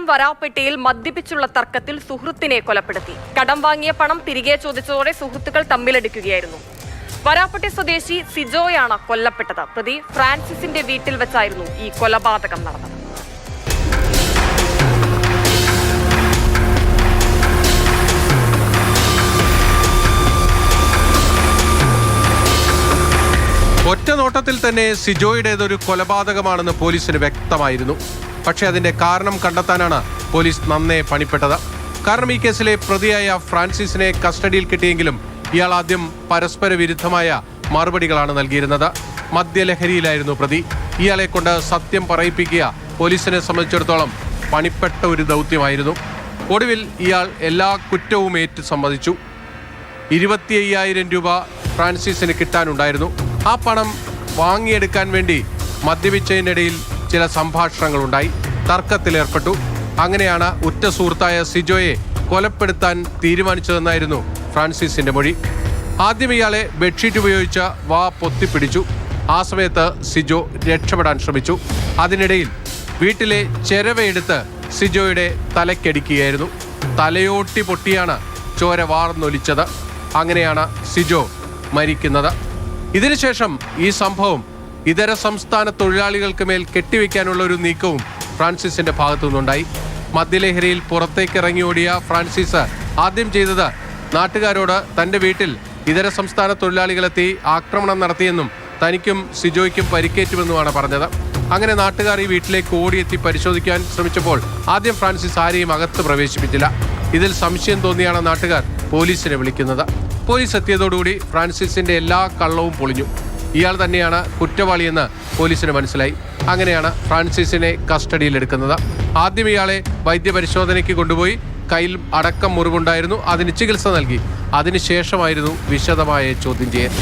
വരാപ്പേട്ടയിൽ മദ്യപിച്ചുള്ള തർക്കത്തിൽ സുഹൃത്തിനെ കൊലപ്പെടുത്തി. കടം വാങ്ങിയ പണം തിരികെ ചോദിച്ചതോടെ സുഹൃത്തുക്കൾ തമ്മിലടിക്കുകയായിരുന്നു. വരാപ്പേട്ട സ്വദേശി സിജോയാണ് കൊല്ലപ്പെട്ടത്. പ്രതി ഫ്രാൻസിസിന്റെ വീട്ടിൽ വെച്ചായിരുന്നു ഈ കൊലപാതകം നടന്നത്. ഒറ്റ നോട്ടത്തിൽ തന്നെ സിജോയുടേതൊരു കൊലപാതകമാണെന്ന് പോലീസിന് വ്യക്തമായിരുന്നു. പക്ഷേ അതിന്റെ കാരണം കണ്ടെത്താനാണ് പോലീസ് നന്നേ പണിപ്പെട്ടത്. കാരണം ഈ കേസിലെ പ്രതിയായ ഫ്രാൻസിസിനെ കസ്റ്റഡിയിൽ കിട്ടിയെങ്കിലും ഇയാൾ ആദ്യം പരസ്പര വിരുദ്ധമായ മറുപടികളാണ് നൽകിയിരുന്നത്. മദ്യലഹരിയിലായിരുന്നു പ്രതി. ഇയാളെ കൊണ്ട് സത്യം പറയിപ്പിക്കുക പോലീസിനെ സംബന്ധിച്ചിടത്തോളം പണിപ്പെട്ട ഒരു ദൗത്യമായിരുന്നു. ഒടുവിൽ ഇയാൾ എല്ലാ കുറ്റവും ഏറ്റു സമ്മതിച്ചു. 25,000 രൂപ ഫ്രാൻസിസിന് കിട്ടാനുണ്ടായിരുന്നു. ആ പണം വാങ്ങിയെടുക്കാൻ വേണ്ടി മദ്യപിച്ചതിനിടയിൽ ചില സംഭാഷണങ്ങളുണ്ടായി. തർക്കത്തിലേർപ്പെട്ടു. അങ്ങനെയാണ് ഉറ്റ സുഹൃത്തായ സിജോയെ കൊലപ്പെടുത്താൻ തീരുമാനിച്ചതെന്നായിരുന്നു ഫ്രാൻസിസിന്റെ മൊഴി. ആദ്യം ഇയാളെ ബെഡ്ഷീറ്റ് ഉപയോഗിച്ച് വാ പൊത്തിപ്പിടിച്ചു. ആ സമയത്ത് സിജോ രക്ഷപ്പെടാൻ ശ്രമിച്ചു. അതിനിടയിൽ വീട്ടിലെ ചെരവയെടുത്ത് സിജോയുടെ തലയ്ക്കടിക്കുകയായിരുന്നു. തലയോട്ടി പൊട്ടിയാണ് ചോര വാർന്നൊലിച്ചത്. അങ്ങനെയാണ് സിജോ മരിക്കുന്നത്. ഇതിനുശേഷം ഈ സംഭവം ഇതര സംസ്ഥാന തൊഴിലാളികൾക്ക് മേൽ കെട്ടിവെക്കാനുള്ള ഒരു നീക്കവും ഫ്രാൻസിസിന്റെ ഭാഗത്തുനിന്നുണ്ടായി. മദ്യലഹരിയിൽ പുറത്തേക്ക് ഓടിയ ഫ്രാൻസിസ് ആദ്യം ചെയ്തത് നാട്ടുകാരോട് തന്റെ വീട്ടിൽ ഇതര സംസ്ഥാന തൊഴിലാളികളെത്തി ആക്രമണം നടത്തിയെന്നും തനിക്കും സിജോയ്ക്കും പരിക്കേറ്റുമെന്നുമാണ് പറഞ്ഞത്. അങ്ങനെ നാട്ടുകാർ ഈ വീട്ടിലേക്ക് ഓടിയെത്തി പരിശോധിക്കാൻ ശ്രമിച്ചപ്പോൾ ആദ്യം ഫ്രാൻസിസ് ആരെയും അകത്ത് പ്രവേശിപ്പിച്ചില്ല. ഇതിൽ സംശയം തോന്നിയാണ് നാട്ടുകാർ പോലീസിനെ വിളിക്കുന്നത്. പോലീസ് എത്തിയതോടുകൂടി ഫ്രാൻസിസിന്റെ എല്ലാ കള്ളവും പൊളിഞ്ഞു. ഇയാൾ തന്നെയാണ് കുറ്റവാളിയെന്ന് പോലീസിന് മനസ്സിലായി. അങ്ങനെയാണ് ഫ്രാൻസിസിനെ കസ്റ്റഡിയിലെടുക്കുന്നത്. ആദ്യം ഇയാളെ വൈദ്യപരിശോധനയ്ക്ക് കൊണ്ടുപോയി. കയ്യിൽ അടക്കം മുറിവുണ്ടായിരുന്നു. അതിന് ചികിത്സ നൽകി. അതിനുശേഷമായിരുന്നു വിശദമായ ചോദ്യം ചെയ്യൽ.